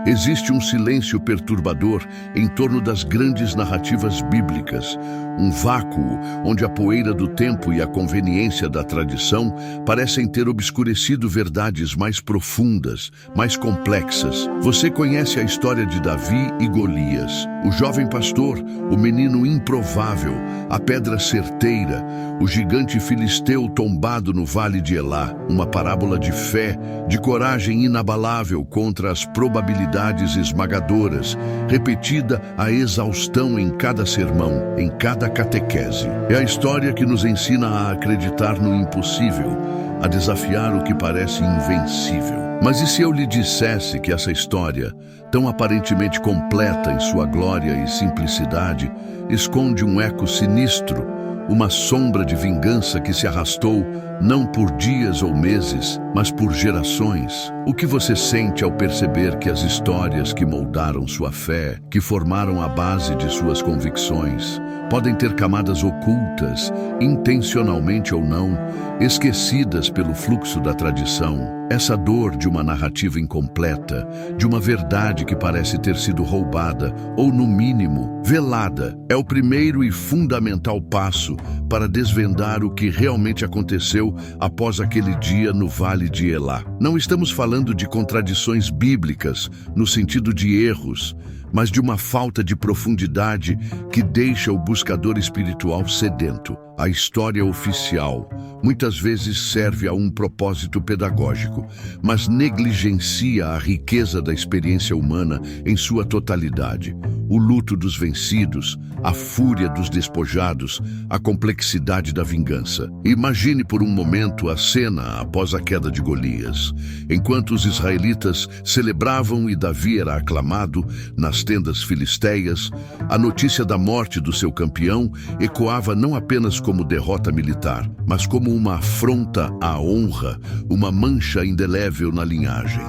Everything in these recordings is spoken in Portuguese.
Existe um silêncio perturbador em torno das grandes narrativas bíblicas, um vácuo onde a poeira do tempo e a conveniência da tradição parecem ter obscurecido verdades mais profundas, mais complexas. Você conhece a história de Davi e Golias, o jovem pastor, o menino improvável, a pedra certeira, o gigante filisteu tombado no vale de Elá, uma parábola de fé, de coragem inabalável contra as probabilidades esmagadoras, repetida a exaustão em cada sermão, em cada catequese. É a história que nos ensina a acreditar no impossível, a desafiar o que parece invencível. Mas e se eu lhe dissesse que essa história, tão aparentemente completa em sua glória e simplicidade, esconde um eco sinistro, uma sombra de vingança que se arrastou não por dias ou meses, mas por gerações? O que você sente ao perceber que as histórias que moldaram sua fé, que formaram a base de suas convicções, podem ter camadas ocultas, intencionalmente ou não, esquecidas pelo fluxo da tradição? Essa dor de uma narrativa incompleta, de uma verdade que parece ter sido roubada, ou no mínimo, velada, é o primeiro e fundamental passo para desvendar o que realmente aconteceu após aquele dia no Vale de Elá. Não estamos falando de contradições bíblicas, no sentido de erros, mas de uma falta de profundidade que deixa o buscador espiritual sedento. A história oficial muitas vezes serve a um propósito pedagógico, mas negligencia a riqueza da experiência humana em sua totalidade. O luto dos vencidos, a fúria dos despojados, a complexidade da vingança. Imagine por um momento a cena após a queda de Golias. Enquanto os israelitas celebravam e Davi era aclamado nas tendas filisteias, a notícia da morte do seu campeão ecoava não apenas como derrota militar, mas como uma afronta à honra, uma mancha indelével na linhagem.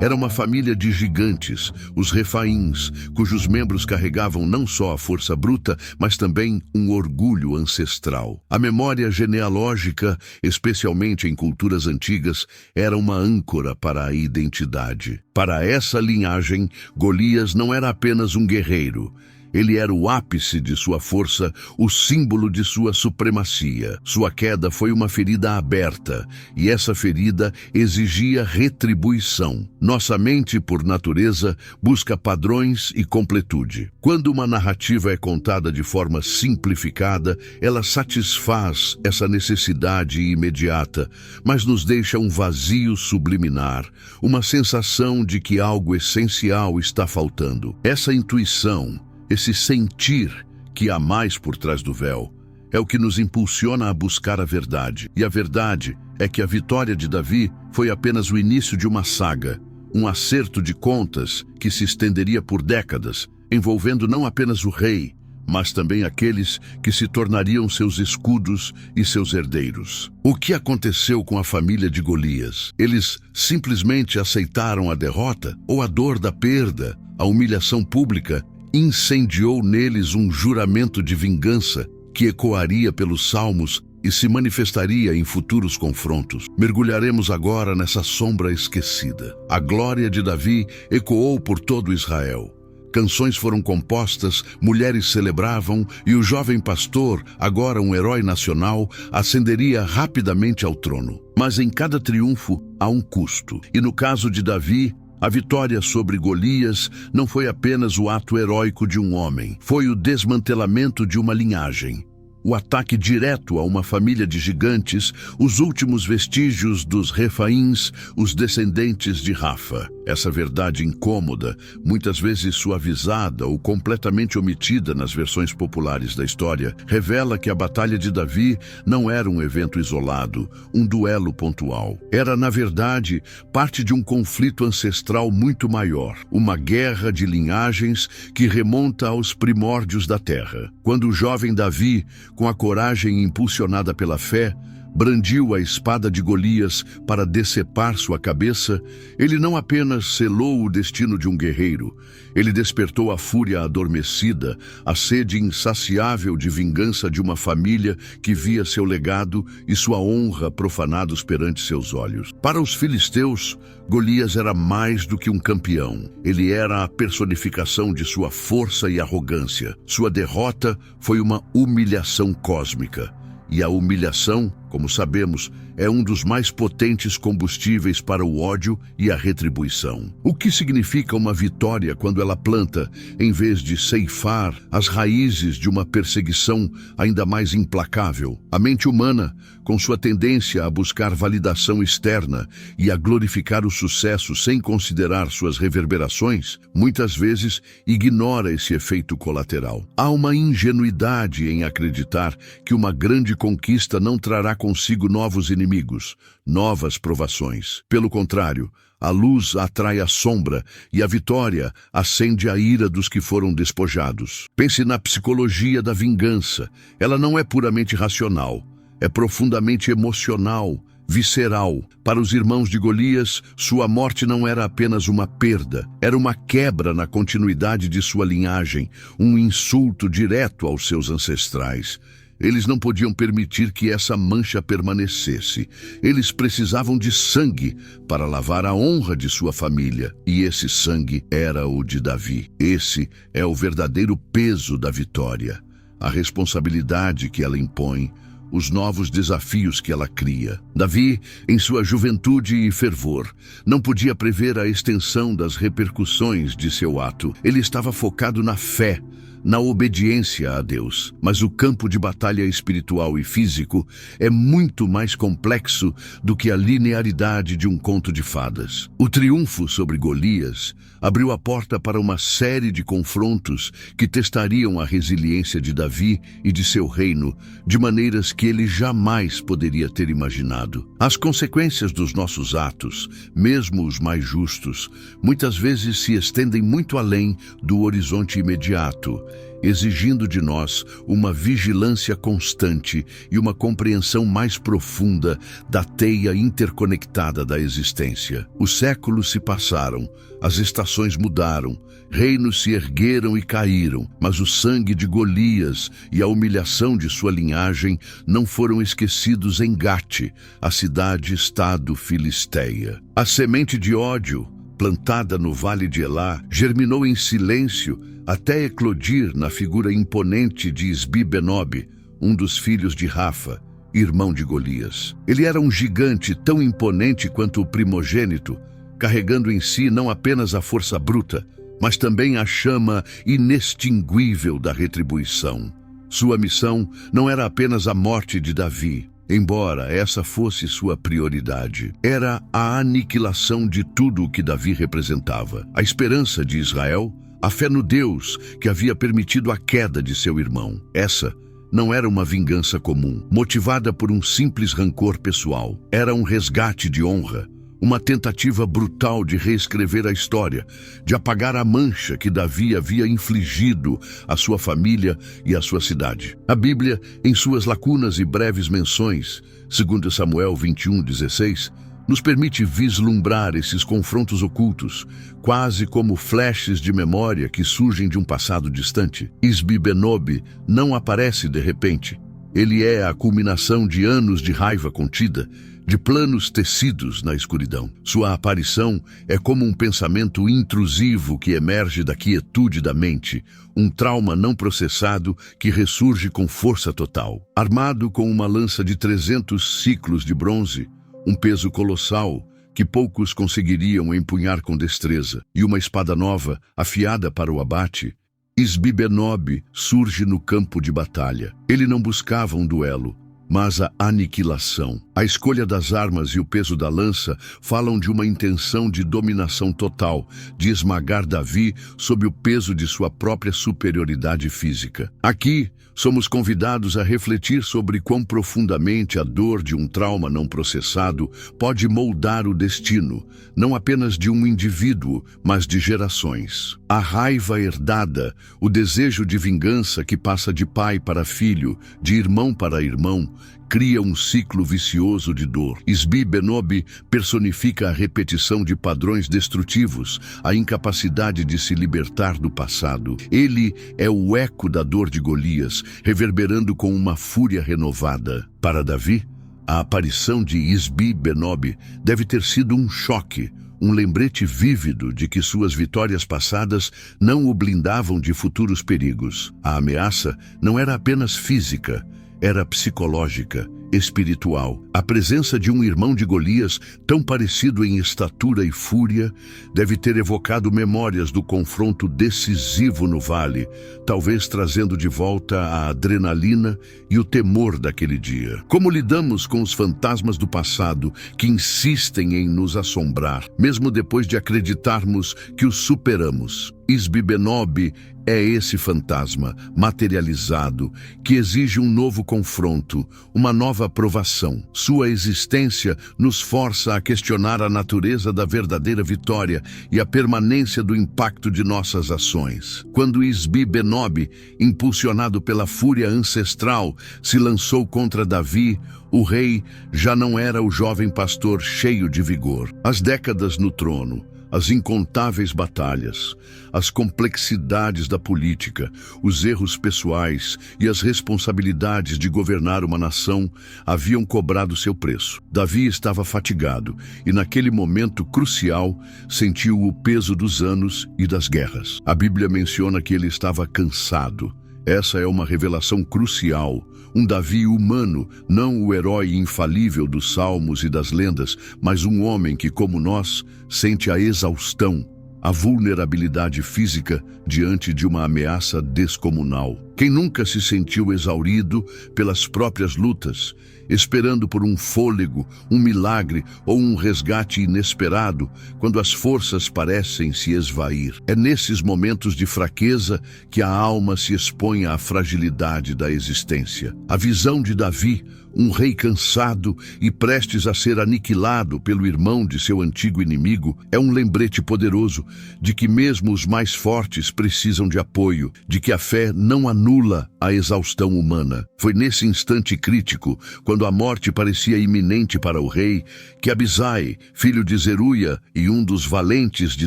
Era uma família de gigantes, os Refaíns, cujos membros carregavam não só a força bruta, mas também um orgulho ancestral. A memória genealógica, especialmente em culturas antigas, era uma âncora para a identidade. Para essa linhagem, Golias não era apenas um guerreiro. Ele era o ápice de sua força, o símbolo de sua supremacia. Sua queda foi uma ferida aberta, e essa ferida exigia retribuição. Nossa mente, por natureza, busca padrões e completude. Quando uma narrativa é contada de forma simplificada, ela satisfaz essa necessidade imediata, mas nos deixa um vazio subliminar, uma sensação de que algo essencial está faltando. Essa intuição, esse sentir que há mais por trás do véu, é o que nos impulsiona a buscar a verdade. E a verdade é que a vitória de Davi foi apenas o início de uma saga, um acerto de contas que se estenderia por décadas, envolvendo não apenas o rei, mas também aqueles que se tornariam seus escudos e seus herdeiros. O que aconteceu com a família de Golias? Eles simplesmente aceitaram a derrota ou a dor da perda, a humilhação pública, incendiou neles um juramento de vingança que ecoaria pelos salmos e se manifestaria em futuros confrontos. Mergulharemos agora nessa sombra esquecida. A glória de Davi ecoou por todo Israel. Canções foram compostas, mulheres celebravam e o jovem pastor, agora um herói nacional, ascenderia rapidamente ao trono. Mas em cada triunfo há um custo. E no caso de Davi, a vitória sobre Golias não foi apenas o ato heróico de um homem, foi o desmantelamento de uma linhagem. O ataque direto a uma família de gigantes, os últimos vestígios dos Refaíns, os descendentes de Rafa. Essa verdade incômoda, muitas vezes suavizada ou completamente omitida nas versões populares da história, revela que a Batalha de Davi não era um evento isolado, um duelo pontual. Era, na verdade, parte de um conflito ancestral muito maior, uma guerra de linhagens que remonta aos primórdios da terra. Quando o jovem Davi, com a coragem impulsionada pela fé, brandiu a espada de Golias para decepar sua cabeça, ele não apenas selou o destino de um guerreiro, ele despertou a fúria adormecida, a sede insaciável de vingança de uma família que via seu legado e sua honra profanados perante seus olhos. Para os filisteus, Golias era mais do que um campeão. Ele era a personificação de sua força e arrogância. Sua derrota foi uma humilhação cósmica. E a humilhação, como sabemos, é um dos mais potentes combustíveis para o ódio e a retribuição. O que significa uma vitória quando ela planta, em vez de ceifar, as raízes de uma perseguição ainda mais implacável? A mente humana, com sua tendência a buscar validação externa e a glorificar o sucesso sem considerar suas reverberações, muitas vezes ignora esse efeito colateral. Há uma ingenuidade em acreditar que uma grande conquista não trará consigo novos inimigos, novas provações. Pelo contrário, a luz atrai a sombra e a vitória acende a ira dos que foram despojados. Pense na psicologia da vingança. Ela não é puramente racional, é profundamente emocional, visceral. Para os irmãos de Golias, sua morte não era apenas uma perda, era uma quebra na continuidade de sua linhagem, um insulto direto aos seus ancestrais. Eles não podiam permitir que essa mancha permanecesse. Eles precisavam de sangue para lavar a honra de sua família. E esse sangue era o de Davi. Esse é o verdadeiro peso da vitória. A responsabilidade que ela impõe, os novos desafios que ela cria. Davi, em sua juventude e fervor, não podia prever a extensão das repercussões de seu ato. Ele estava focado na fé, na obediência a Deus. Mas o campo de batalha espiritual e físico é muito mais complexo do que a linearidade de um conto de fadas. O triunfo sobre Golias abriu a porta para uma série de confrontos que testariam a resiliência de Davi e de seu reino de maneiras que ele jamais poderia ter imaginado. As consequências dos nossos atos, mesmo os mais justos, muitas vezes se estendem muito além do horizonte imediato, exigindo de nós uma vigilância constante e uma compreensão mais profunda da teia interconectada da existência. Os séculos se passaram, as estações mudaram, reinos se ergueram e caíram, mas o sangue de Golias e a humilhação de sua linhagem não foram esquecidos em Gate, a cidade-estado filisteia. A semente de ódio, plantada no vale de Elá, germinou em silêncio até eclodir na figura imponente de Isbi-Benob, um dos filhos de Rafa, irmão de Golias. Ele era um gigante tão imponente quanto o primogênito, carregando em si não apenas a força bruta, mas também a chama inextinguível da retribuição. Sua missão não era apenas a morte de Davi, embora essa fosse sua prioridade. Era a aniquilação de tudo o que Davi representava. A esperança de Israel, a fé no Deus que havia permitido a queda de seu irmão. Essa não era uma vingança comum, motivada por um simples rancor pessoal. Era um resgate de honra, uma tentativa brutal de reescrever a história, de apagar a mancha que Davi havia infligido à sua família e à sua cidade. A Bíblia, em suas lacunas e breves menções, segundo Samuel 21:16, nos permite vislumbrar esses confrontos ocultos, quase como flashes de memória que surgem de um passado distante. Isbi-Benob não aparece de repente. Ele é a culminação de anos de raiva contida, de planos tecidos na escuridão. Sua aparição é como um pensamento intrusivo que emerge da quietude da mente, um trauma não processado que ressurge com força total. Armado com uma lança de 300 ciclos de bronze, um peso colossal que poucos conseguiriam empunhar com destreza, e uma espada nova, afiada para o abate, Isbi-Benob surge no campo de batalha. Ele não buscava um duelo, mas a aniquilação. A escolha das armas e o peso da lança falam de uma intenção de dominação total, de esmagar Davi sob o peso de sua própria superioridade física. Aqui, somos convidados a refletir sobre quão profundamente a dor de um trauma não processado pode moldar o destino, não apenas de um indivíduo, mas de gerações. A raiva herdada, o desejo de vingança que passa de pai para filho, de irmão para irmão, cria um ciclo vicioso de dor. Isbi-Benob personifica a repetição de padrões destrutivos, a incapacidade de se libertar do passado. Ele é o eco da dor de Golias, reverberando com uma fúria renovada. Para Davi, a aparição de Isbi-Benob deve ter sido um choque, um lembrete vívido de que suas vitórias passadas não o blindavam de futuros perigos. A ameaça não era apenas física, era psicológica, espiritual. A presença de um irmão de Golias, tão parecido em estatura e fúria, deve ter evocado memórias do confronto decisivo no vale, talvez trazendo de volta a adrenalina e o temor daquele dia. Como lidamos com os fantasmas do passado que insistem em nos assombrar, mesmo depois de acreditarmos que os superamos? Isbi-Benob é esse fantasma materializado que exige um novo confronto, uma nova aprovação. Sua existência nos força a questionar a natureza da verdadeira vitória e a permanência do impacto de nossas ações. Quando Isbi-Benob, impulsionado pela fúria ancestral, se lançou contra Davi, o rei já não era o jovem pastor cheio de vigor. As décadas no trono, as incontáveis batalhas, as complexidades da política, os erros pessoais e as responsabilidades de governar uma nação haviam cobrado seu preço. Davi estava fatigado e, naquele momento crucial, sentiu o peso dos anos e das guerras. A Bíblia menciona que ele estava cansado. Essa é uma revelação crucial. Um Davi humano, não o herói infalível dos salmos e das lendas, mas um homem que, como nós, sente a exaustão, a vulnerabilidade física diante de uma ameaça descomunal. Quem nunca se sentiu exaurido pelas próprias lutas, esperando por um fôlego, um milagre ou um resgate inesperado, quando as forças parecem se esvair? É nesses momentos de fraqueza que a alma se expõe à fragilidade da existência. A visão de Davi, um rei cansado e prestes a ser aniquilado pelo irmão de seu antigo inimigo, é um lembrete poderoso de que mesmo os mais fortes precisam de apoio, de que a fé não anula a exaustão humana. Foi nesse instante crítico, quando a morte parecia iminente para o rei, que Abisai, filho de Zeruia e um dos valentes de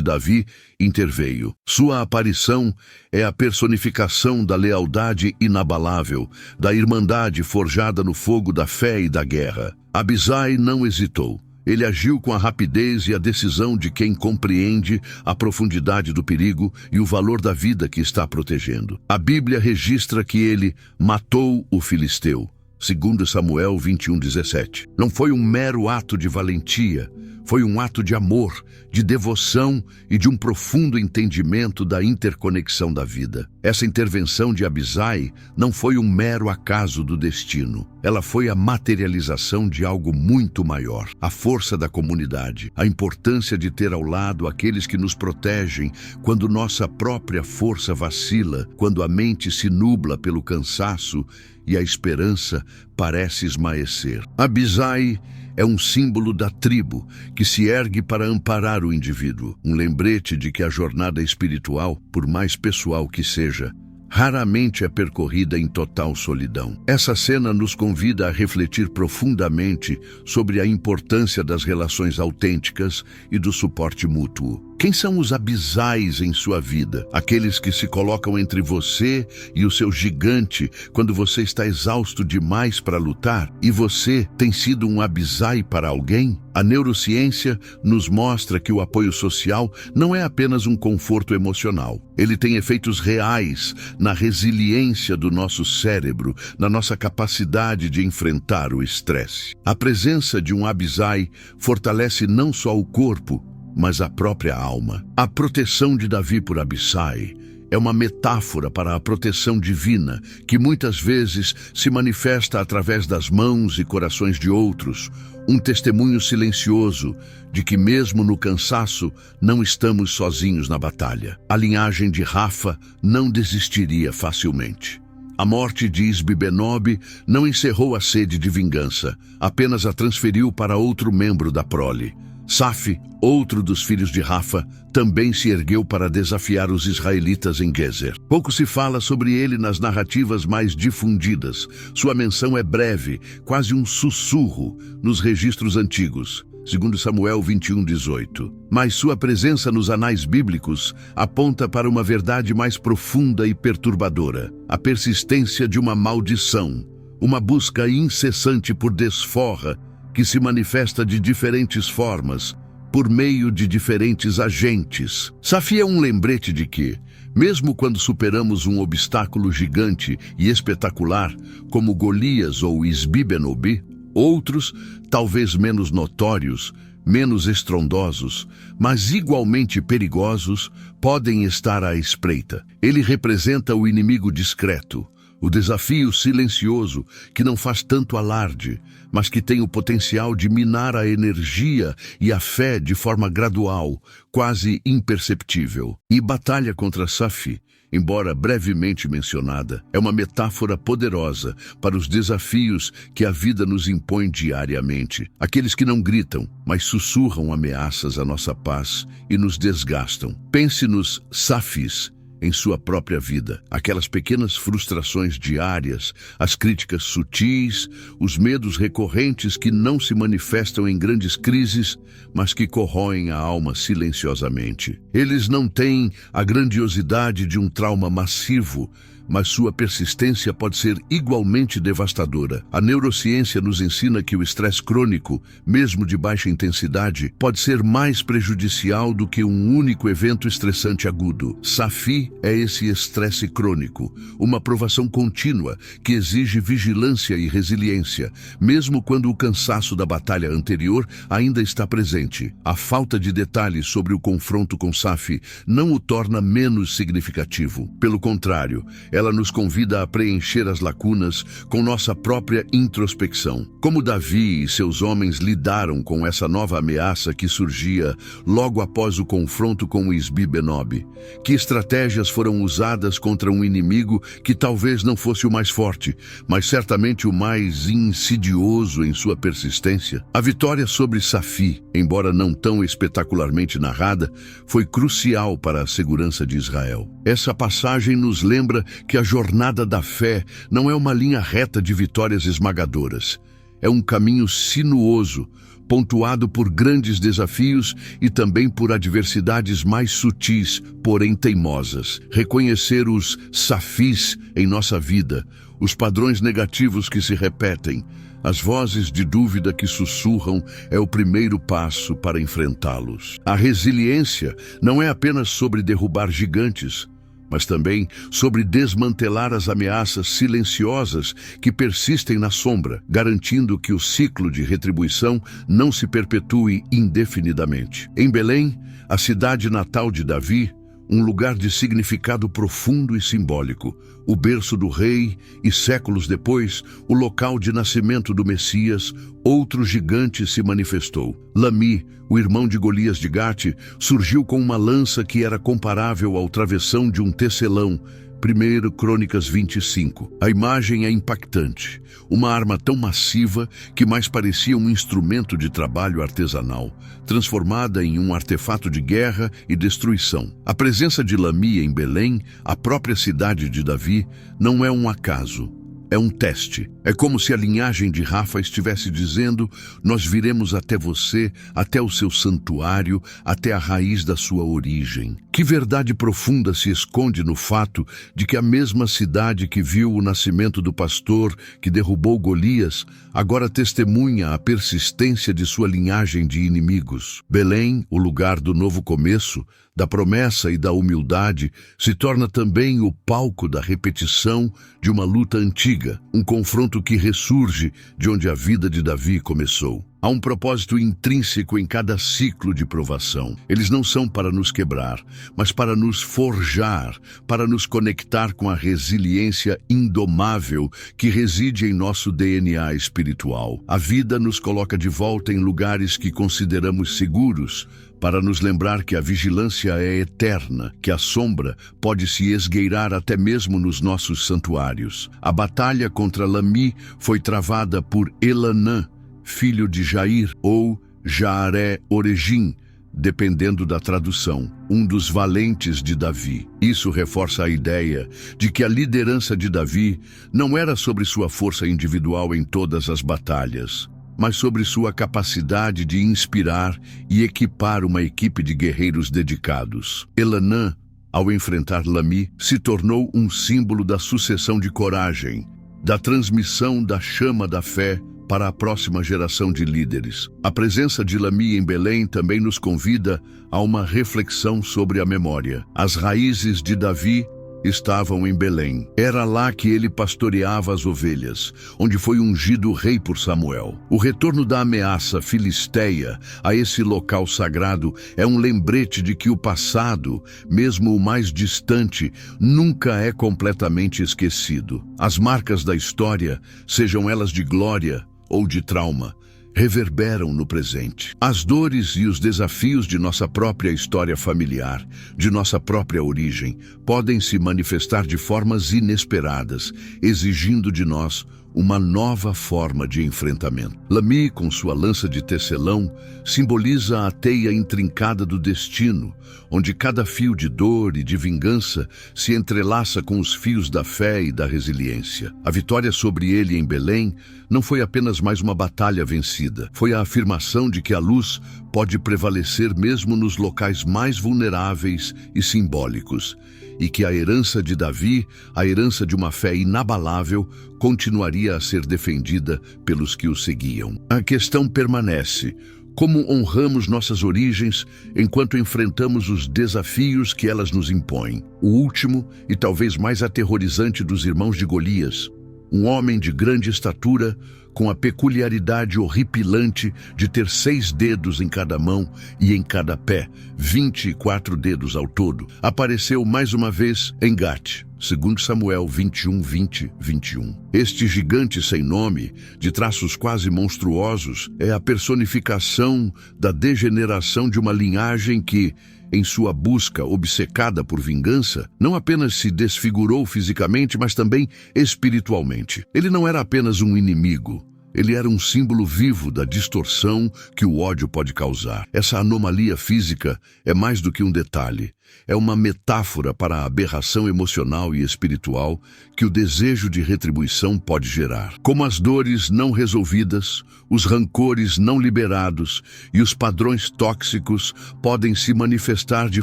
Davi, interveio. Sua aparição é a personificação da lealdade inabalável, da irmandade forjada no fogo da fé e da guerra. Abisai não hesitou. Ele agiu com a rapidez e a decisão de quem compreende a profundidade do perigo e o valor da vida que está protegendo. A Bíblia registra que ele matou o filisteu, segundo Samuel 21:17. Não foi um mero ato de valentia, foi um ato de amor, de devoção e de um profundo entendimento da interconexão da vida. Essa intervenção de Abisai não foi um mero acaso do destino. Ela foi a materialização de algo muito maior. A força da comunidade, a importância de ter ao lado aqueles que nos protegem quando nossa própria força vacila, quando a mente se nubla pelo cansaço e a esperança parece esmaecer. Abisai é um símbolo da tribo que se ergue para amparar o indivíduo, um lembrete de que a jornada espiritual, por mais pessoal que seja, raramente é percorrida em total solidão. Essa cena nos convida a refletir profundamente sobre a importância das relações autênticas e do suporte mútuo. Quem são os abisais em sua vida? Aqueles que se colocam entre você e o seu gigante quando você está exausto demais para lutar? E você tem sido um abisai para alguém? A neurociência nos mostra que o apoio social não é apenas um conforto emocional. Ele tem efeitos reais na resiliência do nosso cérebro, na nossa capacidade de enfrentar o estresse. A presença de um abisai fortalece não só o corpo, mas a própria alma. A proteção de Davi por Abisai é uma metáfora para a proteção divina, que muitas vezes se manifesta através das mãos e corações de outros, um testemunho silencioso de que mesmo no cansaço não estamos sozinhos na batalha. A linhagem de Rafa não desistiria facilmente. A morte de Isbi-Benob não encerrou a sede de vingança, apenas a transferiu para outro membro da prole. Safi, outro dos filhos de Rafa, também se ergueu para desafiar os israelitas em Gezer. Pouco se fala sobre ele nas narrativas mais difundidas. Sua menção é breve, quase um sussurro, nos registros antigos, segundo Samuel 21:18. Mas sua presença nos anais bíblicos aponta para uma verdade mais profunda e perturbadora: a persistência de uma maldição, uma busca incessante por desforra que se manifesta de diferentes formas, por meio de diferentes agentes. Safi é um lembrete de que, mesmo quando superamos um obstáculo gigante e espetacular, como Golias ou Isbi-Benob, outros, talvez menos notórios, menos estrondosos, mas igualmente perigosos, podem estar à espreita. Ele representa o inimigo discreto, o desafio silencioso que não faz tanto alarde, mas que tem o potencial de minar a energia e a fé de forma gradual, quase imperceptível. E batalha contra Safi, embora brevemente mencionada, é uma metáfora poderosa para os desafios que a vida nos impõe diariamente. Aqueles que não gritam, mas sussurram ameaças à nossa paz e nos desgastam. Pense nos Safis em sua própria vida, aquelas pequenas frustrações diárias, as críticas sutis, os medos recorrentes que não se manifestam em grandes crises, mas que corroem a alma silenciosamente. Eles não têm a grandiosidade de um trauma massivo, mas sua persistência pode ser igualmente devastadora. A neurociência nos ensina que o estresse crônico, mesmo de baixa intensidade, pode ser mais prejudicial do que um único evento estressante agudo. Safi é esse estresse crônico, uma provação contínua que exige vigilância e resiliência, mesmo quando o cansaço da batalha anterior ainda está presente. A falta de detalhes sobre o confronto com Safi não o torna menos significativo. Pelo contrário, ela nos convida a preencher as lacunas com nossa própria introspecção. Como Davi e seus homens lidaram com essa nova ameaça que surgia logo após o confronto com Isbi-Benob? Que estratégias foram usadas contra um inimigo que talvez não fosse o mais forte, mas certamente o mais insidioso em sua persistência? A vitória sobre Safi, embora não tão espetacularmente narrada, foi crucial para a segurança de Israel. Essa passagem nos lembra que a jornada da fé não é uma linha reta de vitórias esmagadoras. É um caminho sinuoso, pontuado por grandes desafios e também por adversidades mais sutis, porém teimosas. Reconhecer os safis em nossa vida, os padrões negativos que se repetem, as vozes de dúvida que sussurram, é o primeiro passo para enfrentá-los. A resiliência não é apenas sobre derrubar gigantes, mas também sobre desmantelar as ameaças silenciosas que persistem na sombra, garantindo que o ciclo de retribuição não se perpetue indefinidamente. Em Belém, a cidade natal de Davi, um lugar de significado profundo e simbólico, o berço do rei e, séculos depois, o local de nascimento do Messias, outro gigante se manifestou. Lami, o irmão de Golias de Gate, surgiu com uma lança que era comparável ao travessão de um tecelão. 1 Crônicas 25. A imagem é impactante. Uma arma tão massiva que mais parecia um instrumento de trabalho artesanal, transformada em um artefato de guerra e destruição. A presença de Lami em Belém, a própria cidade de Davi, não é um acaso. É um teste. É como se a linhagem de Rafa estivesse dizendo: nós viremos até você, até o seu santuário, até a raiz da sua origem. Que verdade profunda se esconde no fato de que a mesma cidade que viu o nascimento do pastor que derrubou Golias, agora testemunha a persistência de sua linhagem de inimigos. Belém, o lugar do novo começo, da promessa e da humildade, se torna também o palco da repetição de uma luta antiga, um confronto que ressurge de onde a vida de Davi começou. Há um propósito intrínseco em cada ciclo de provação. Eles não são para nos quebrar, mas para nos forjar, para nos conectar com a resiliência indomável que reside em nosso DNA espiritual. A vida nos coloca de volta em lugares que consideramos seguros, para nos lembrar que a vigilância é eterna, que a sombra pode se esgueirar até mesmo nos nossos santuários. A batalha contra Lami foi travada por Elanã, filho de Jair, ou Jaaré-Oregim, dependendo da tradução, um dos valentes de Davi. Isso reforça a ideia de que a liderança de Davi não era sobre sua força individual em todas as batalhas, mas sobre sua capacidade de inspirar e equipar uma equipe de guerreiros dedicados. Elanã, ao enfrentar Lami, se tornou um símbolo da sucessão de coragem, da transmissão da chama da fé para a próxima geração de líderes. A presença de Lami em Belém também nos convida a uma reflexão sobre a memória. As raízes de Davi estavam em Belém. Era lá que ele pastoreava as ovelhas, onde foi ungido rei por Samuel. O retorno da ameaça filisteia a esse local sagrado é um lembrete de que o passado, mesmo o mais distante, nunca é completamente esquecido. As marcas da história, sejam elas de glória ou de trauma, reverberam no presente. As dores e os desafios de nossa própria história familiar, de nossa própria origem, podem se manifestar de formas inesperadas, exigindo de nós uma nova forma de enfrentamento. Lami, com sua lança de tecelão, simboliza a teia intrincada do destino, onde cada fio de dor e de vingança se entrelaça com os fios da fé e da resiliência. A vitória sobre ele em Belém não foi apenas mais uma batalha vencida, foi a afirmação de que a luz pode prevalecer mesmo nos locais mais vulneráveis e simbólicos, e que a herança de Davi, a herança de uma fé inabalável, continuaria a ser defendida pelos que o seguiam. A questão permanece: como honramos nossas origens enquanto enfrentamos os desafios que elas nos impõem? O último e talvez mais aterrorizante dos irmãos de Golias, um homem de grande estatura, com a peculiaridade horripilante de ter 6 dedos em cada mão e em cada pé, 24 dedos ao todo, apareceu mais uma vez em Gate, segundo Samuel 21:20-21. Este gigante sem nome, de traços quase monstruosos, é a personificação da degeneração de uma linhagem que, em sua busca obcecada por vingança, não apenas se desfigurou fisicamente, mas também espiritualmente. Ele não era apenas um inimigo. Ele era um símbolo vivo da distorção que o ódio pode causar. Essa anomalia física é mais do que um detalhe. É uma metáfora para a aberração emocional e espiritual que o desejo de retribuição pode gerar. Como as dores não resolvidas, os rancores não liberados e os padrões tóxicos podem se manifestar de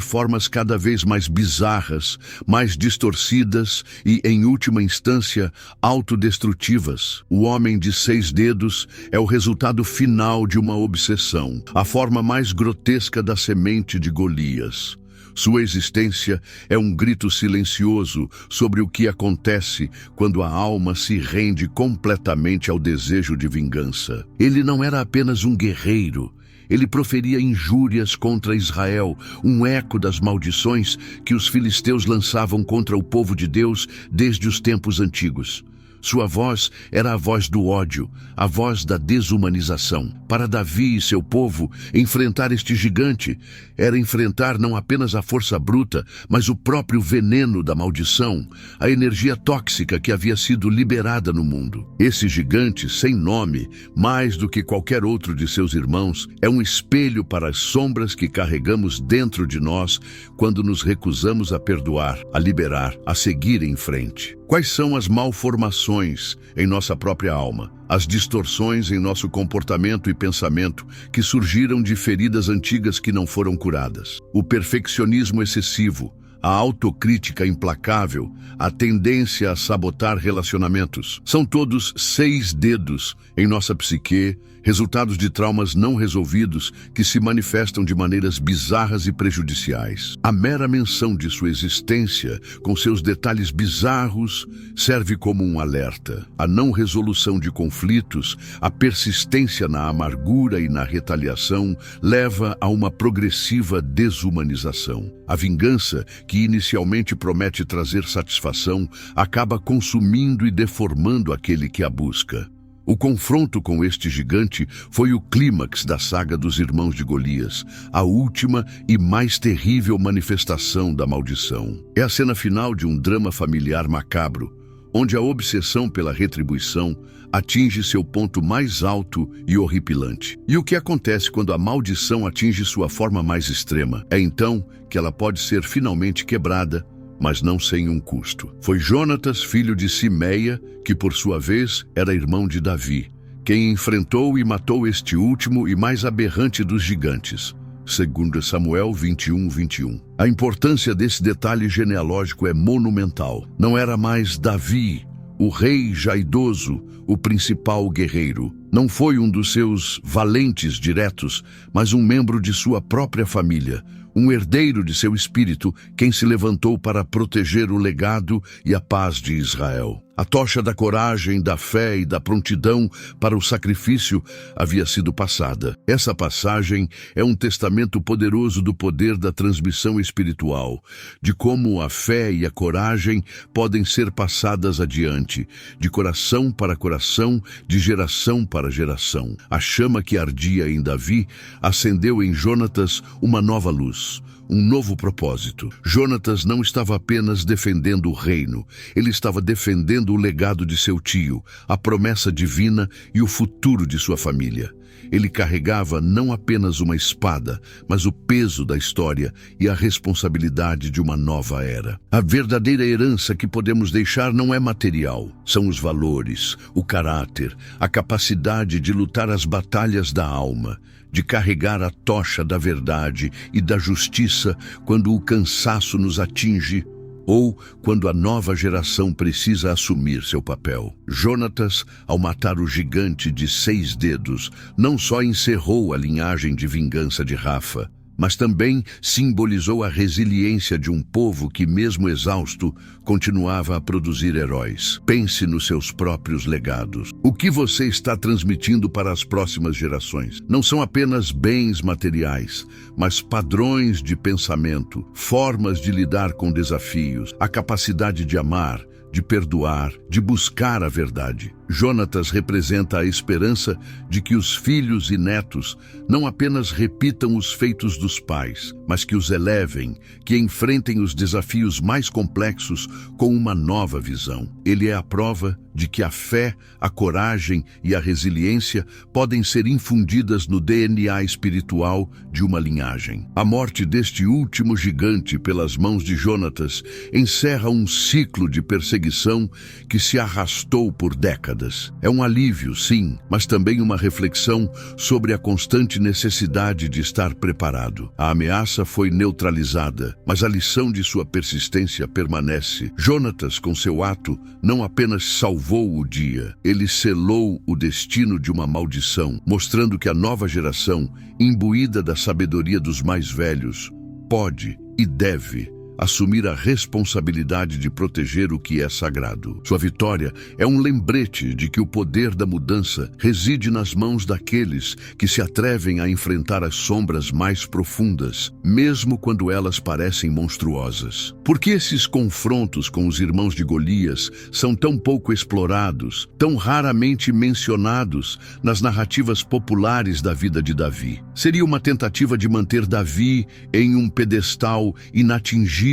formas cada vez mais bizarras, mais distorcidas e, em última instância, autodestrutivas. O homem de 6 dedos é o resultado final de uma obsessão, a forma mais grotesca da semente de Golias. Sua existência é um grito silencioso sobre o que acontece quando a alma se rende completamente ao desejo de vingança. Ele não era apenas um guerreiro. Ele proferia injúrias contra Israel, um eco das maldições que os filisteus lançavam contra o povo de Deus desde os tempos antigos. Sua voz era a voz do ódio, a voz da desumanização. Para Davi e seu povo, enfrentar este gigante era enfrentar não apenas a força bruta, mas o próprio veneno da maldição, a energia tóxica que havia sido liberada no mundo. Esse gigante, sem nome, mais do que qualquer outro de seus irmãos, é um espelho para as sombras que carregamos dentro de nós quando nos recusamos a perdoar, a liberar, a seguir em frente. Quais são as malformações em nossa própria alma, as distorções em nosso comportamento e pensamento que surgiram de feridas antigas que não foram curadas? O perfeccionismo excessivo, a autocrítica implacável, a tendência a sabotar relacionamentos. São todos 6 dedos em nossa psique, resultados de traumas não resolvidos que se manifestam de maneiras bizarras e prejudiciais. A mera menção de sua existência, com seus detalhes bizarros, serve como um alerta. A não resolução de conflitos, a persistência na amargura e na retaliação leva a uma progressiva desumanização. A vingança, que inicialmente promete trazer satisfação, acaba consumindo e deformando aquele que a busca. O confronto com este gigante foi o clímax da saga dos irmãos de Golias, a última e mais terrível manifestação da maldição. É a cena final de um drama familiar macabro, onde a obsessão pela retribuição atinge seu ponto mais alto e horripilante. E o que acontece quando a maldição atinge sua forma mais extrema? É então que ela pode ser finalmente quebrada, mas não sem um custo. Foi Jonatas, filho de Simeia, que por sua vez era irmão de Davi, quem enfrentou e matou este último e mais aberrante dos gigantes. 2 Samuel 21:21. A importância desse detalhe genealógico é monumental. Não era mais Davi, o rei já idoso, o principal guerreiro. Não foi um dos seus valentes diretos, mas um membro de sua própria família, um herdeiro de seu espírito, quem se levantou para proteger o legado e a paz de Israel. A tocha da coragem, da fé e da prontidão para o sacrifício havia sido passada. Essa passagem é um testamento poderoso do poder da transmissão espiritual, de como a fé e a coragem podem ser passadas adiante, de coração para coração, de geração para geração. A chama que ardia em Davi acendeu em Jonatas uma nova luz, um novo propósito. Jonatas não estava apenas defendendo o reino, ele estava defendendo o legado de seu tio, a promessa divina e o futuro de sua família. Ele carregava não apenas uma espada, mas o peso da história e a responsabilidade de uma nova era. A verdadeira herança que podemos deixar não é material, são os valores, o caráter, a capacidade de lutar as batalhas da alma, de carregar a tocha da verdade e da justiça quando o cansaço nos atinge ou quando a nova geração precisa assumir seu papel. Jonatas, ao matar o gigante de 6 dedos, não só encerrou a linhagem de vingança de Rafa, mas também simbolizou a resiliência de um povo que, mesmo exausto, continuava a produzir heróis. Pense nos seus próprios legados. O que você está transmitindo para as próximas gerações? Não são apenas bens materiais, mas padrões de pensamento, formas de lidar com desafios, a capacidade de amar, de perdoar, de buscar a verdade. Jonatas representa a esperança de que os filhos e netos não apenas repitam os feitos dos pais, mas que os elevem, que enfrentem os desafios mais complexos com uma nova visão. Ele é a prova de que a fé, a coragem e a resiliência podem ser infundidas no DNA espiritual de uma linhagem. A morte deste último gigante pelas mãos de Jonatas encerra um ciclo de perseguição que se arrastou por décadas. É um alívio, sim, mas também uma reflexão sobre a constante necessidade de estar preparado. A ameaça foi neutralizada, mas a lição de sua persistência permanece. Jonatas, com seu ato, não apenas salvou o dia, ele selou o destino de uma maldição, mostrando que a nova geração, imbuída da sabedoria dos mais velhos, pode e deve assumir a responsabilidade de proteger o que é sagrado. Sua vitória é um lembrete de que o poder da mudança reside nas mãos daqueles que se atrevem a enfrentar as sombras mais profundas, mesmo quando elas parecem monstruosas. Por que esses confrontos com os irmãos de Golias são tão pouco explorados, tão raramente mencionados nas narrativas populares da vida de Davi? Seria uma tentativa de manter Davi em um pedestal inatingível,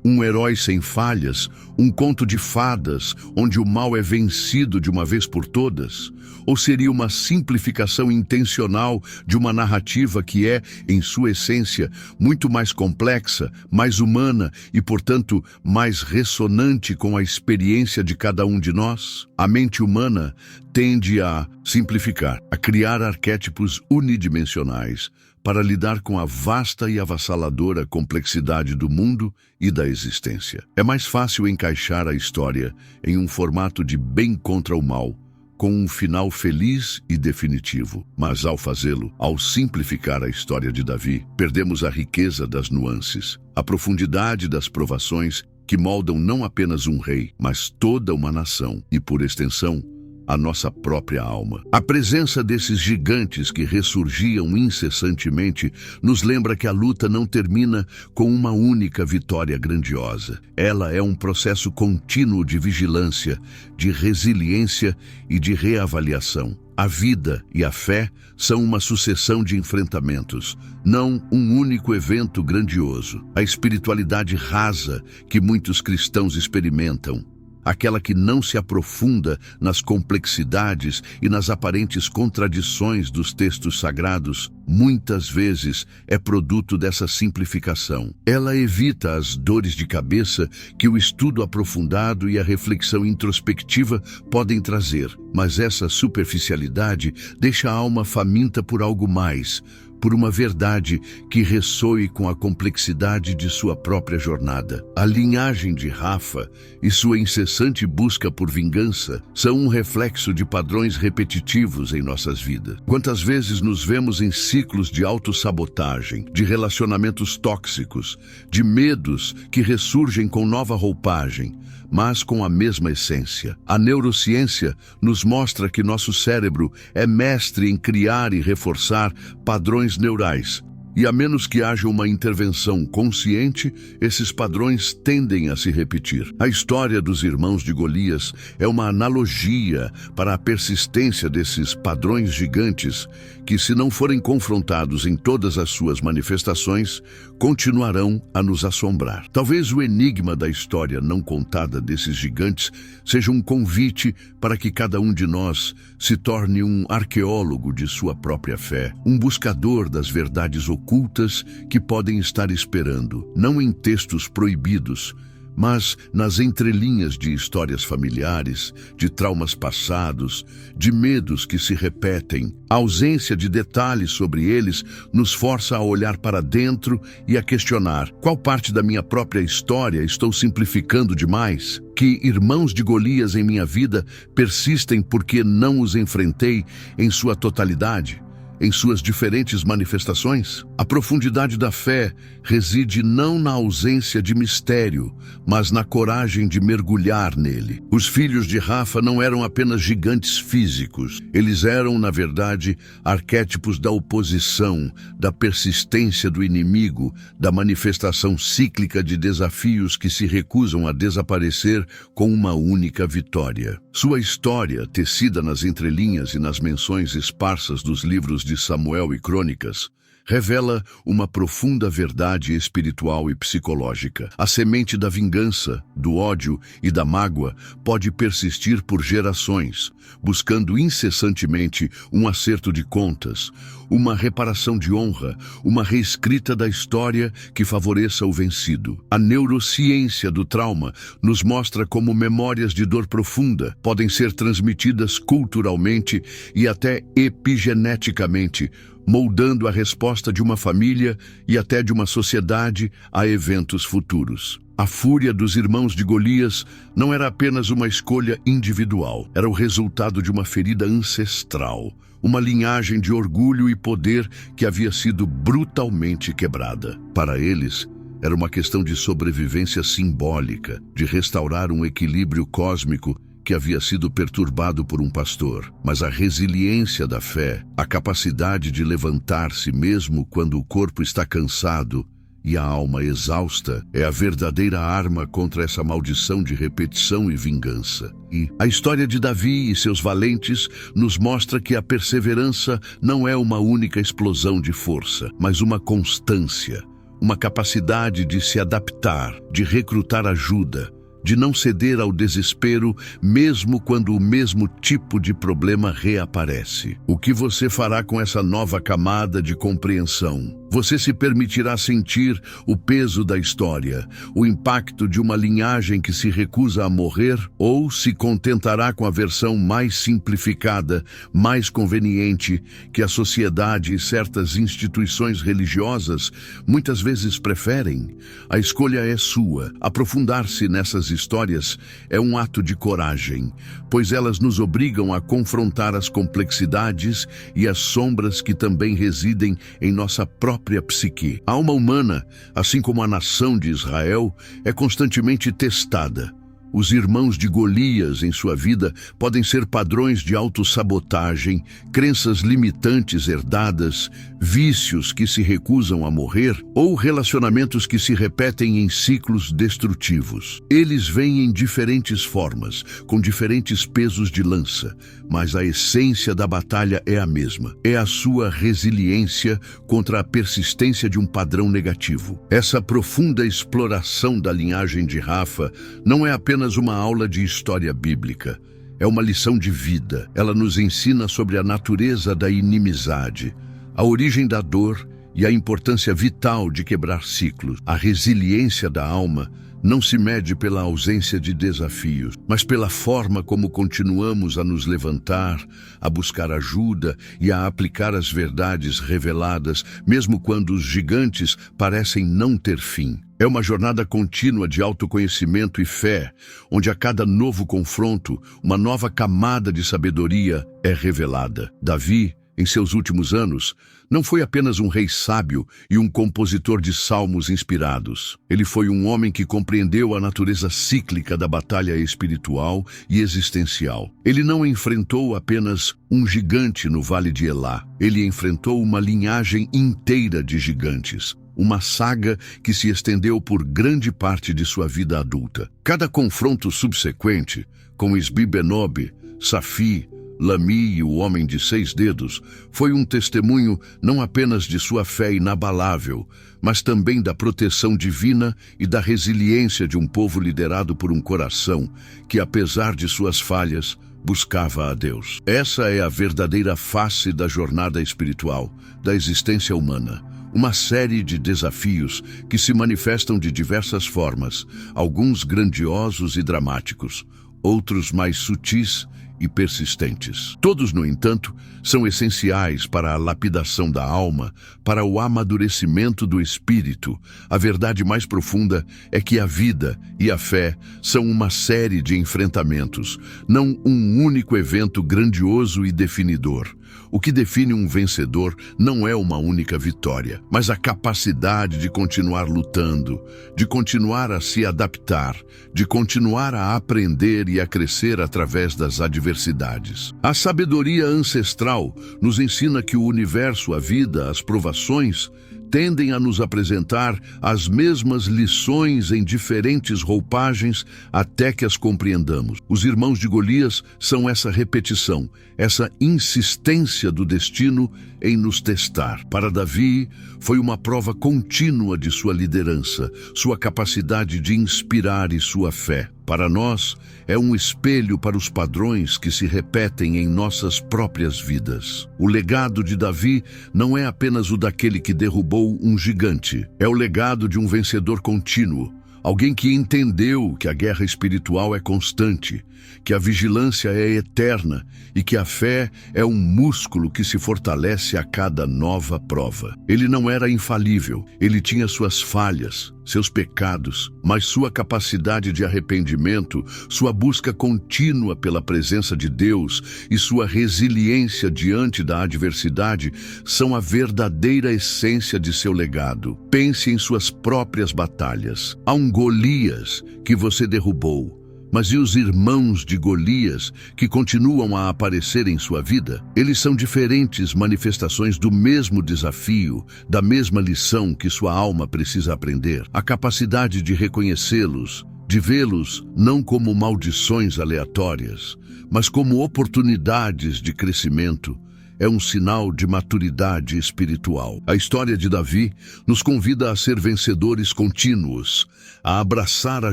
um herói sem falhas, um conto de fadas onde o mal é vencido de uma vez por todas? Ou seria uma simplificação intencional de uma narrativa que é, em sua essência, muito mais complexa, mais humana e, portanto, mais ressonante com a experiência de cada um de nós? A mente humana tende a simplificar, a criar arquétipos unidimensionais, para lidar com a vasta e avassaladora complexidade do mundo e da existência. É mais fácil encaixar a história em um formato de bem contra o mal, com um final feliz e definitivo. Mas ao fazê-lo, ao simplificar a história de Davi, perdemos a riqueza das nuances, a profundidade das provações que moldam não apenas um rei, mas toda uma nação e, por extensão, a nossa própria alma. A presença desses gigantes que ressurgiam incessantemente nos lembra que a luta não termina com uma única vitória grandiosa. Ela é um processo contínuo de vigilância, de resiliência e de reavaliação. A vida e a fé são uma sucessão de enfrentamentos, não um único evento grandioso. A espiritualidade rasa que muitos cristãos experimentam aquela que não se aprofunda nas complexidades e nas aparentes contradições dos textos sagrados, muitas vezes é produto dessa simplificação. Ela evita as dores de cabeça que o estudo aprofundado e a reflexão introspectiva podem trazer, mas essa superficialidade deixa a alma faminta por algo mais, por uma verdade que ressoe com a complexidade de sua própria jornada. A linhagem de Rafa e sua incessante busca por vingança são um reflexo de padrões repetitivos em nossas vidas. Quantas vezes nos vemos em ciclos de autossabotagem, de relacionamentos tóxicos, de medos que ressurgem com nova roupagem, mas com a mesma essência. A neurociência nos mostra que nosso cérebro é mestre em criar e reforçar padrões neurais, e a menos que haja uma intervenção consciente, esses padrões tendem a se repetir. A história dos irmãos de Golias é uma analogia para a persistência desses padrões gigantes que, se não forem confrontados em todas as suas manifestações, continuarão a nos assombrar. Talvez o enigma da história não contada desses gigantes seja um convite para que cada um de nós se torne um arqueólogo de sua própria fé, um buscador das verdades ocultas que podem estar esperando, não em textos proibidos, mas nas entrelinhas de histórias familiares, de traumas passados, de medos que se repetem. A ausência de detalhes sobre eles nos força a olhar para dentro e a questionar: qual parte da minha própria história estou simplificando demais? Que irmãos de Golias em minha vida persistem porque não os enfrentei em sua totalidade, em suas diferentes manifestações? A profundidade da fé reside não na ausência de mistério, mas na coragem de mergulhar nele. Os filhos de Rafa não eram apenas gigantes físicos. Eles eram, na verdade, arquétipos da oposição, da persistência do inimigo, da manifestação cíclica de desafios que se recusam a desaparecer com uma única vitória. Sua história, tecida nas entrelinhas e nas menções esparsas dos livros de Samuel e Crônicas, revela uma profunda verdade espiritual e psicológica. A semente da vingança, do ódio e da mágoa pode persistir por gerações, buscando incessantemente um acerto de contas, uma reparação de honra, uma reescrita da história que favoreça o vencido. A neurociência do trauma nos mostra como memórias de dor profunda podem ser transmitidas culturalmente e até epigeneticamente, moldando a resposta de uma família e até de uma sociedade a eventos futuros. A fúria dos irmãos de Golias não era apenas uma escolha individual, era o resultado de uma ferida ancestral, uma linhagem de orgulho e poder que havia sido brutalmente quebrada. Para eles, era uma questão de sobrevivência simbólica, de restaurar um equilíbrio cósmico que havia sido perturbado por um pastor. Mas a resiliência da fé, a capacidade de levantar-se mesmo quando o corpo está cansado e a alma exausta, é a verdadeira arma contra essa maldição de repetição e vingança. E a história de Davi e seus valentes nos mostra que a perseverança não é uma única explosão de força, mas uma constância, uma capacidade de se adaptar, de recrutar ajuda, de não ceder ao desespero mesmo quando o mesmo tipo de problema reaparece. O que você fará com essa nova camada de compreensão? Você se permitirá sentir o peso da história, o impacto de uma linhagem que se recusa a morrer, ou se contentará com a versão mais simplificada, mais conveniente, que a sociedade e certas instituições religiosas muitas vezes preferem? A escolha é sua. Aprofundar-se nessas histórias é um ato de coragem, pois elas nos obrigam a confrontar as complexidades e as sombras que também residem em nossa própria psique. A alma humana, assim como a nação de Israel, é constantemente testada. Os irmãos de Golias em sua vida podem ser padrões de autossabotagem, crenças limitantes herdadas, vícios que se recusam a morrer ou relacionamentos que se repetem em ciclos destrutivos. Eles vêm em diferentes formas, com diferentes pesos de lança, mas a essência da batalha é a mesma. É a sua resiliência contra a persistência de um padrão negativo. Essa profunda exploração da linhagem de Rafa não é apenas apenas uma aula de história bíblica. É uma lição de vida. Ela nos ensina sobre a natureza da inimizade, a origem da dor e a importância vital de quebrar ciclos. A resiliência da alma não se mede pela ausência de desafios, mas pela forma como continuamos a nos levantar, a buscar ajuda e a aplicar as verdades reveladas, mesmo quando os gigantes parecem não ter fim. É uma jornada contínua de autoconhecimento e fé, onde a cada novo confronto, uma nova camada de sabedoria é revelada. Davi, em seus últimos anos, não foi apenas um rei sábio e um compositor de salmos inspirados. Ele foi um homem que compreendeu a natureza cíclica da batalha espiritual e existencial. Ele não enfrentou apenas um gigante no Vale de Elá. Ele enfrentou uma linhagem inteira de gigantes. Uma saga que se estendeu por grande parte de sua vida adulta. Cada confronto subsequente, com Isbi-Benob, Safi, Lami e o Homem de 6 Dedos, foi um testemunho não apenas de sua fé inabalável, mas também da proteção divina e da resiliência de um povo liderado por um coração que, apesar de suas falhas, buscava a Deus. Essa é a verdadeira face da jornada espiritual, da existência humana. Uma série de desafios que se manifestam de diversas formas, alguns grandiosos e dramáticos, outros mais sutis e persistentes. Todos, no entanto, são essenciais para a lapidação da alma, para o amadurecimento do espírito. A verdade mais profunda é que a vida e a fé são uma série de enfrentamentos, não um único evento grandioso e definidor. O que define um vencedor não é uma única vitória, mas a capacidade de continuar lutando, de continuar a se adaptar, de continuar a aprender e a crescer através das adversidades. A sabedoria ancestral nos ensina que o universo, a vida, as provações tendem a nos apresentar as mesmas lições em diferentes roupagens até que as compreendamos. Os irmãos de Golias são essa repetição, essa insistência do destino em nos testar. Para Davi, foi uma prova contínua de sua liderança, sua capacidade de inspirar e sua fé. Para nós, é um espelho para os padrões que se repetem em nossas próprias vidas. O legado de Davi não é apenas o daquele que derrubou um gigante. É o legado de um vencedor contínuo, alguém que entendeu que a guerra espiritual é constante, que a vigilância é eterna e que a fé é um músculo que se fortalece a cada nova prova. Ele não era infalível, ele tinha suas falhas, seus pecados, mas sua capacidade de arrependimento, sua busca contínua pela presença de Deus e sua resiliência diante da adversidade são a verdadeira essência de seu legado. Pense em suas próprias batalhas. Há um Golias que você derrubou, mas e os irmãos de Golias que continuam a aparecer em sua vida? Eles são diferentes manifestações do mesmo desafio, da mesma lição que sua alma precisa aprender. A capacidade de reconhecê-los, de vê-los não como maldições aleatórias, mas como oportunidades de crescimento, é um sinal de maturidade espiritual. A história de Davi nos convida a ser vencedores contínuos, a abraçar a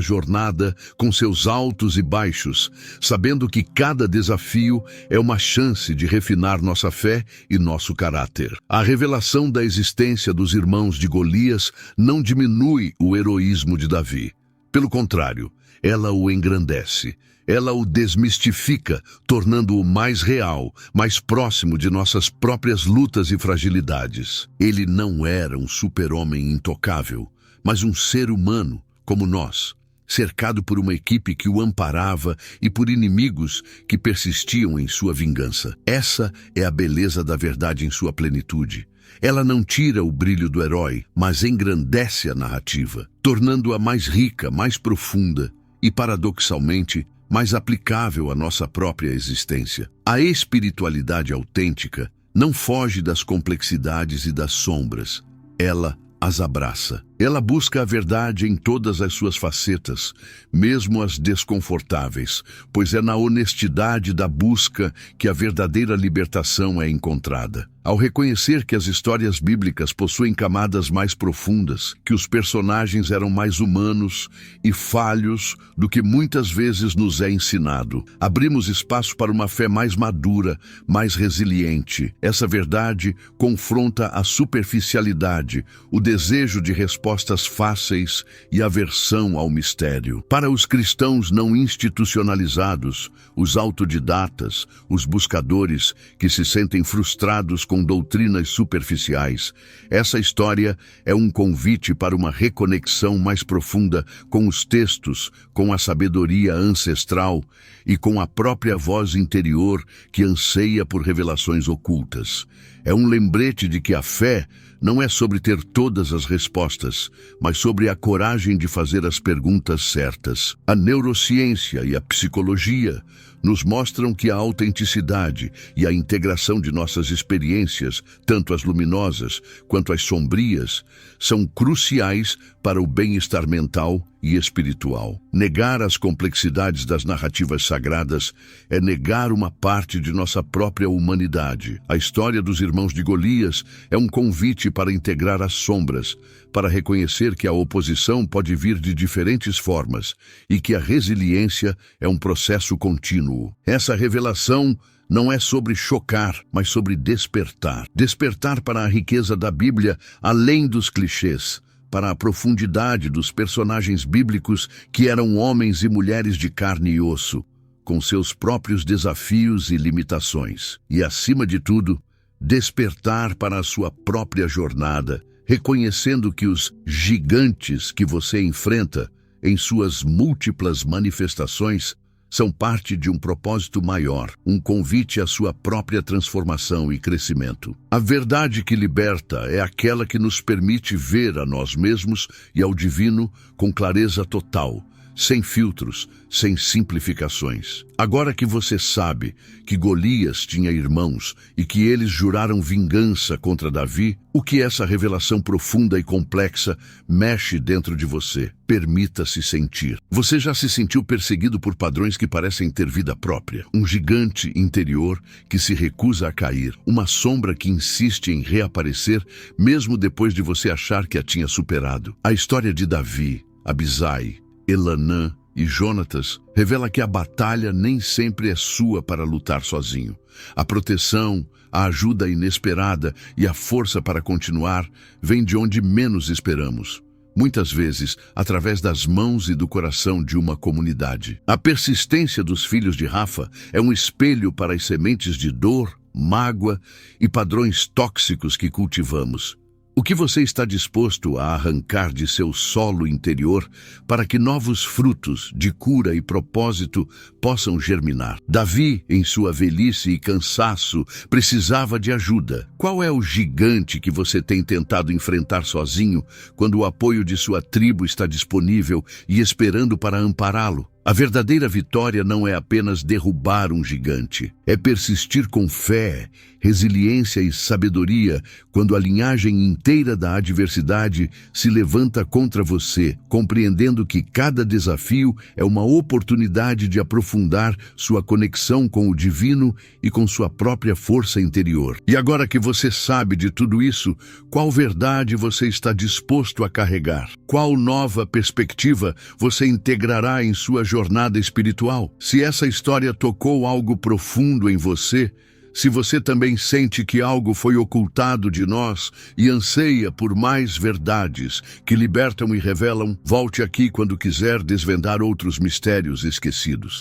jornada com seus altos e baixos, sabendo que cada desafio é uma chance de refinar nossa fé e nosso caráter. A revelação da existência dos irmãos de Golias não diminui o heroísmo de Davi. Pelo contrário, ela o engrandece. Ela o desmistifica, tornando-o mais real, mais próximo de nossas próprias lutas e fragilidades. Ele não era um super-homem intocável, mas um ser humano, como nós, cercado por uma equipe que o amparava e por inimigos que persistiam em sua vingança. Essa é a beleza da verdade em sua plenitude. Ela não tira o brilho do herói, mas engrandece a narrativa, tornando-a mais rica, mais profunda e, paradoxalmente, mais aplicável à nossa própria existência. A espiritualidade autêntica não foge das complexidades e das sombras. Ela as abraça. Ela busca a verdade em todas as suas facetas, mesmo as desconfortáveis, pois é na honestidade da busca que a verdadeira libertação é encontrada. Ao reconhecer que as histórias bíblicas possuem camadas mais profundas, que os personagens eram mais humanos e falhos do que muitas vezes nos é ensinado, abrimos espaço para uma fé mais madura, mais resiliente. Essa verdade confronta a superficialidade, o desejo de respostas fáceis e aversão ao mistério. Para os cristãos não institucionalizados, os autodidatas, os buscadores que se sentem frustrados com doutrinas superficiais, essa história é um convite para uma reconexão mais profunda com os textos, com a sabedoria ancestral e com a própria voz interior que anseia por revelações ocultas. É um lembrete de que a fé não é sobre ter todas as respostas, mas sobre a coragem de fazer as perguntas certas. A neurociência e a psicologia nos mostram que a autenticidade e a integração de nossas experiências, tanto as luminosas quanto as sombrias, são cruciais para o bem-estar mental e espiritual. Negar as complexidades das narrativas sagradas é negar uma parte de nossa própria humanidade. A história dos irmãos de Golias é um convite para integrar as sombras, para reconhecer que a oposição pode vir de diferentes formas e que a resiliência é um processo contínuo. Essa revelação não é sobre chocar, mas sobre despertar. Despertar para a riqueza da Bíblia além dos clichês, para a profundidade dos personagens bíblicos que eram homens e mulheres de carne e osso, com seus próprios desafios e limitações. E, acima de tudo, despertar para a sua própria jornada, reconhecendo que os gigantes que você enfrenta em suas múltiplas manifestações são parte de um propósito maior, um convite à sua própria transformação e crescimento. A verdade que liberta é aquela que nos permite ver a nós mesmos e ao divino com clareza total, sem filtros, sem simplificações. Agora que você sabe que Golias tinha irmãos e que eles juraram vingança contra Davi, o que essa revelação profunda e complexa mexe dentro de você? Permita-se sentir. Você já se sentiu perseguido por padrões que parecem ter vida própria? Um gigante interior que se recusa a cair, uma sombra que insiste em reaparecer mesmo depois de você achar que a tinha superado. A história de Davi, Abisai, Elanã e Jonatas revela que a batalha nem sempre é sua para lutar sozinho. A proteção, a ajuda inesperada e a força para continuar vem de onde menos esperamos. Muitas vezes, através das mãos e do coração de uma comunidade. A persistência dos filhos de Rafa é um espelho para as sementes de dor, mágoa e padrões tóxicos que cultivamos. O que você está disposto a arrancar de seu solo interior para que novos frutos de cura e propósito possam germinar? Davi, em sua velhice e cansaço, precisava de ajuda. Qual é o gigante que você tem tentado enfrentar sozinho quando o apoio de sua tribo está disponível e esperando para ampará-lo? A verdadeira vitória não é apenas derrubar um gigante, é persistir com fé, resiliência e sabedoria quando a linhagem inteira da adversidade se levanta contra você, compreendendo que cada desafio é uma oportunidade de aprofundar sua conexão com o divino e com sua própria força interior. E agora que você sabe de tudo isso, qual verdade você está disposto a carregar? Qual nova perspectiva você integrará em sua jornada espiritual? Se essa história tocou algo profundo em você, se você também sente que algo foi ocultado de nós e anseia por mais verdades que libertam e revelam, volte aqui quando quiser desvendar outros mistérios esquecidos.